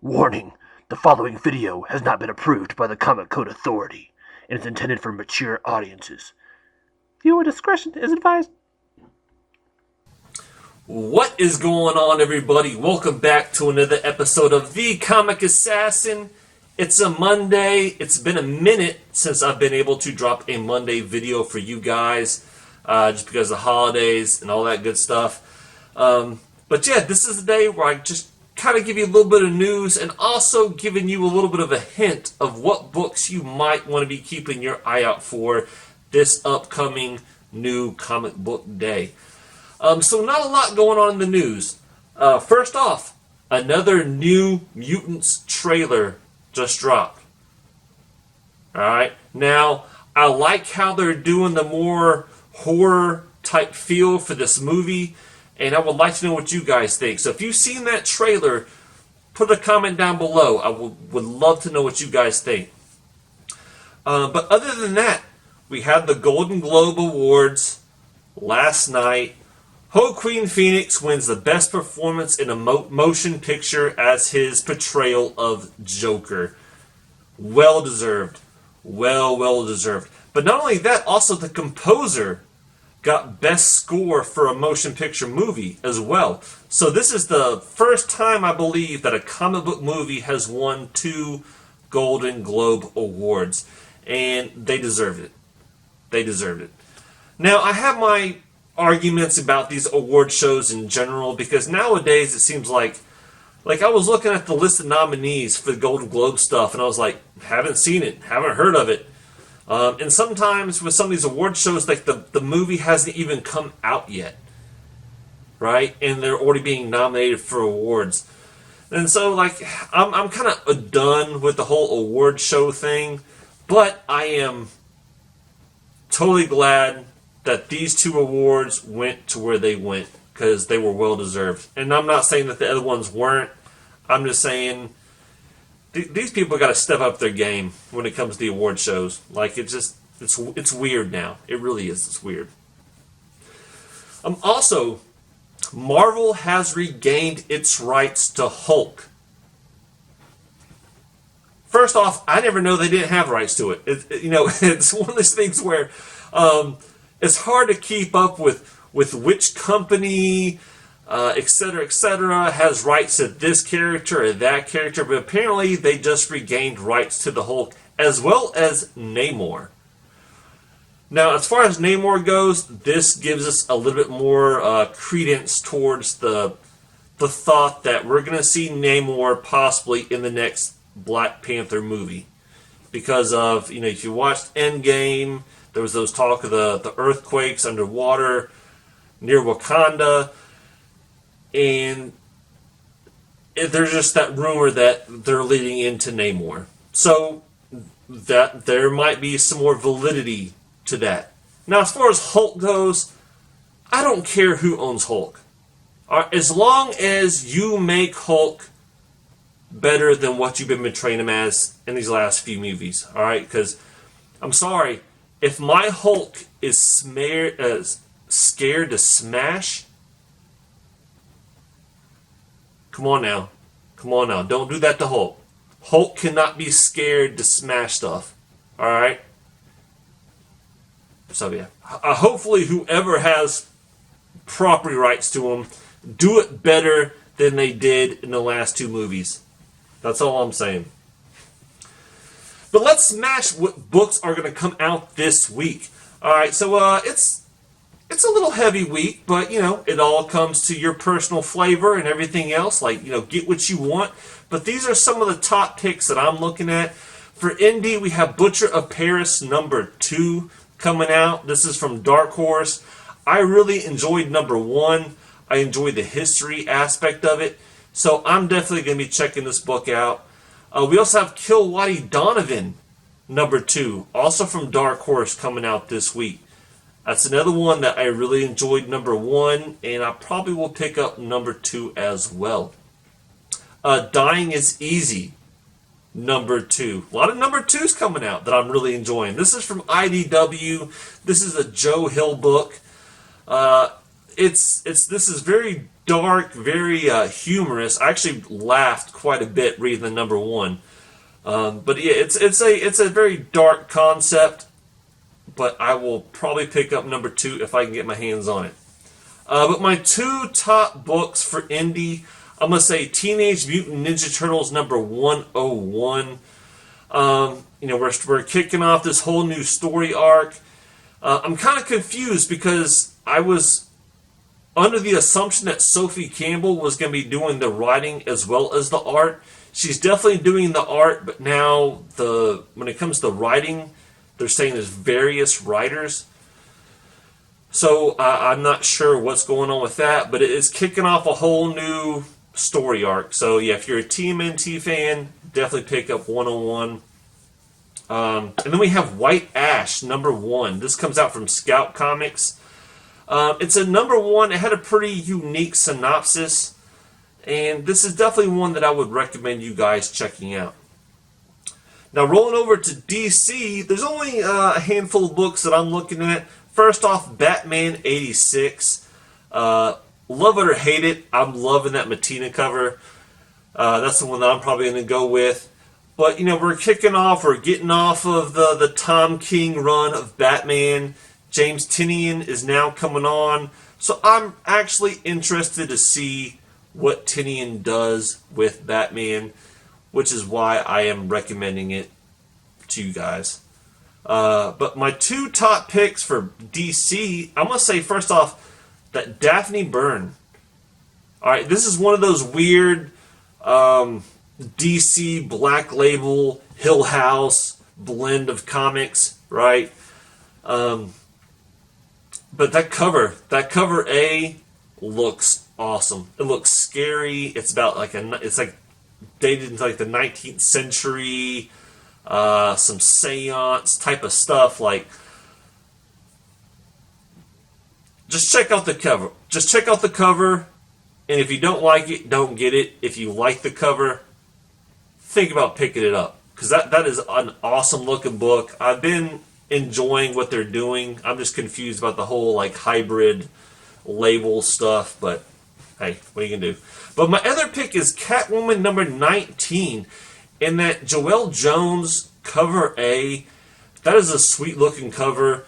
Warning, the following video has not been approved by the Comic Code Authority and is intended for mature audiences. Viewer discretion is advised. What is going on, everybody? Welcome back to another episode of The.Comic.Assassin. It's a Monday. It's been a minute since I've been able to drop a Monday video for you guys, just because of the holidays and all that good stuff. But yeah, this is the day where I just kind of give you a little bit of news and also giving you a little bit of a hint of what books you might want to be keeping your eye out for this upcoming new comic book day. So not a lot going on in the news. First off, another New Mutants trailer just dropped. Alright, now I like how they're doing the more horror type feel for this movie, and I would like to know what you guys think. So if you've seen that trailer, put a comment down below. I would love to know what you guys think. But other than that, we had the Golden Globe Awards last night. Joaquin Phoenix wins the best performance in a motion picture as his portrayal of Joker. Well deserved. Well deserved. But not only that, also the composer got best score for a motion picture movie as well. So this is the first time, I believe, that a comic book movie has won 2 Golden Globe Awards. And they deserved it. They deserved it. Now, I have my arguments about these award shows in general, because nowadays it seems like I was looking at the list of nominees for the Golden Globe stuff, and I was like, haven't seen it, haven't heard of it. And sometimes with some of these award shows, like the movie hasn't even come out yet, right? And they're already being nominated for awards. And so, like, I'm kind of done with the whole award show thing, but I am totally glad that these 2 awards went to where they went, because they were well deserved. And I'm not saying that the other ones weren't. I'm just saying these people got to step up their game when it comes to the award shows. Like, it's weird now. It really is. It's weird. Also, Marvel has regained its rights to Hulk. First off, I never know they didn't have rights to it. It's one of those things where it's hard to keep up with which company, etc., has rights to this character or that character, but apparently they just regained rights to the Hulk, as well as Namor. Now, as far as Namor goes, this gives us a little bit more credence towards the thought that we're going to see Namor possibly in the next Black Panther movie. Because of, if you watched Endgame, there was those talk of the earthquakes underwater near Wakanda, and there's just that rumor that they're leading into Namor. So that there might be some more validity to that. Now, as far as Hulk goes, I don't care who owns Hulk. As long as you make Hulk better than what you've been portraying him as in these last few movies. Alright? Because, I'm sorry, if my Hulk is scared to smash, come on now. Don't do that to Hulk. Hulk cannot be scared to smash stuff. Alright? So yeah. Hopefully whoever has property rights to him, do it better than they did in the last 2 movies. That's all I'm saying. But let's smash what books are going to come out this week. Alright, so it's a little heavy week, but, it all comes to your personal flavor and everything else. Like, get what you want. But these are some of the top picks that I'm looking at. For indie, we have Butcher of Paris #2 coming out. This is from Dark Horse. I really enjoyed #1. I enjoyed the history aspect of it. So I'm definitely going to be checking this book out. We also have Kill Waddy Donovan #2, also from Dark Horse, coming out this week. That's another one that I really enjoyed #1, and I probably will pick up #2 as well. Dying is Easy #2. A lot of #2s coming out that I'm really enjoying. This is from IDW. This is a Joe Hill book. This is very dark, very humorous. I actually laughed quite a bit reading the number one. But yeah, it's a very dark concept. But I will probably pick up number two if I can get my hands on it. But my two top books for indie, I'm gonna say Teenage Mutant Ninja Turtles number 101. We're kicking off this whole new story arc. I'm kind of confused because I was under the assumption that Sophie Campbell was going to be doing the writing as well as the art. She's definitely doing the art, but now when it comes to writing, they're saying there's various writers. So I'm not sure what's going on with that, but it is kicking off a whole new story arc. So yeah, if you're a TMNT fan, definitely pick up 101. And then we have White Ash, number 1. This comes out from Scout Comics. It's a number 1. It had a pretty unique synopsis. And this is definitely one that I would recommend you guys checking out. Now, rolling over to DC, there's only a handful of books that I'm looking at. First off, Batman 86. Love it or hate it, I'm loving that Matina cover. That's the one that I'm probably going to go with. But, we're getting off of the Tom King run of Batman. James Tynion is now coming on. So I'm actually interested to see what Tynion does with Batman, which is why I am recommending it to you guys. But my two top picks for DC, I'm going to say first off that Daphne Byrne. Alright, this is one of those weird DC Black Label Hill House blend of comics, right? But that cover A looks awesome. It looks scary. It's about it's dated into the 19th century, some seance type of stuff. Just check out the cover. And if you don't like it, don't get it. If you like the cover, think about picking it up, because that is an awesome looking book. I've been enjoying what they're doing. I'm just confused about the whole hybrid label stuff, but hey, what are you gonna do? But my other pick is Catwoman number 19, and that Joelle Jones cover A. That is a sweet looking cover.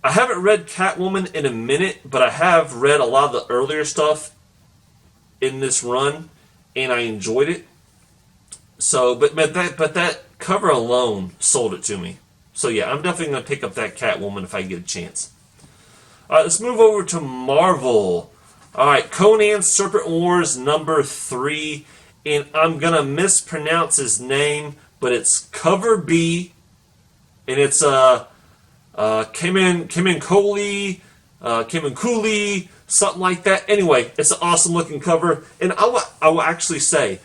I haven't read Catwoman in a minute, but I have read a lot of the earlier stuff in this run, and I enjoyed it. So, but that cover alone sold it to me. So yeah, I'm definitely going to pick up that Catwoman if I get a chance. Alright, let's move over to Marvel. Alright, Conan Serpent Wars number 3. And I'm going to mispronounce his name, but it's cover B. And it's Kemen Cooley, something like that. Anyway, it's an awesome looking cover. And I will actually say,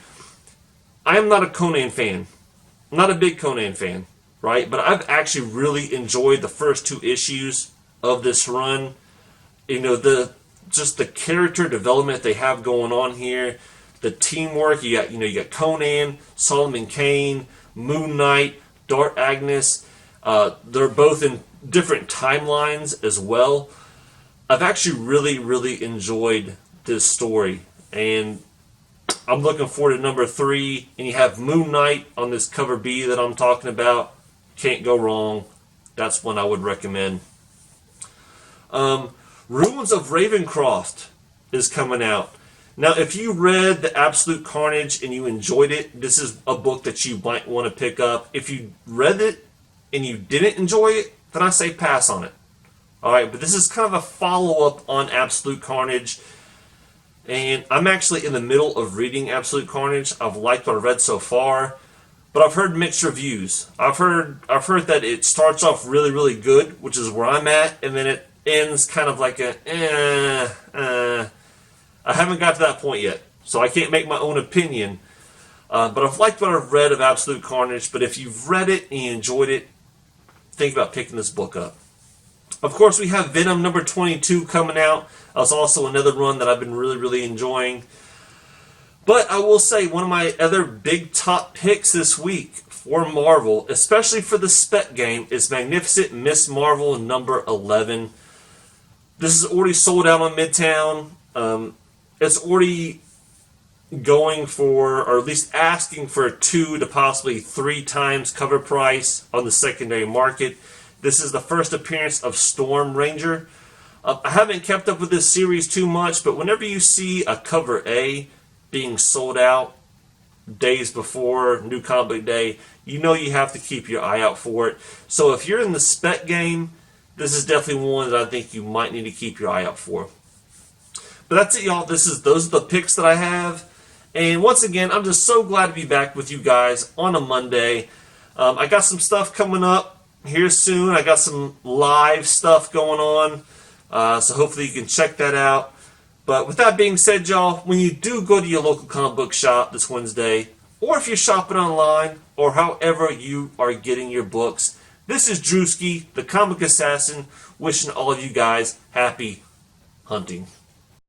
I am not a Conan fan. I'm not a big Conan fan, right? But I've actually really enjoyed the first 2 issues of this run. Just the character development they have going on here, the teamwork. You got Conan, Solomon Kane, Moon Knight, Dark Agnes. They're both in different timelines as well. I've actually really, really enjoyed this story, and I'm looking forward to number 3. And you have Moon Knight on this cover B that I'm talking about. Can't go wrong. That's one I would recommend. Ruins of Ravencroft is coming out. Now, if you read The Absolute Carnage and you enjoyed it, this is a book that you might want to pick up. If you read it and you didn't enjoy it, then I say pass on it. Alright, but this is kind of a follow-up on Absolute Carnage. And I'm actually in the middle of reading Absolute Carnage. I've liked what I've read so far, but I've heard mixed reviews. I've heard that it starts off really, really good, which is where I'm at, and then it ends kind of like I haven't got to that point yet, so I can't make my own opinion. But I've liked what I've read of Absolute Carnage, but if you've read it and you enjoyed it, think about picking this book up. Of course, we have Venom number 22 coming out. That's also another run that I've been really, really enjoying. But I will say, one of my other big top picks this week for Marvel, especially for the spec game, is Magnificent Miss Marvel number 11. This is already sold out on Midtown. it's already going for, or at least asking for, a 2 to possibly 3 times cover price on the secondary market. This is the first appearance of Storm Ranger. I haven't kept up with this series too much, but whenever you see a cover A being sold out days before New Comic Book Day, you know you have to keep your eye out for it. So if you're in the spec game, this is definitely one that I think you might need to keep your eye out for. But that's it, y'all. Those are the picks that I have. And once again, I'm just so glad to be back with you guys on a Monday. I got some stuff coming up here soon. I got some live stuff going on. So hopefully you can check that out. But with that being said, y'all, when you do go to your local comic book shop this Wednesday, or if you're shopping online, or however you are getting your books, this is Drewski, the Comic Assassin, wishing all of you guys happy hunting.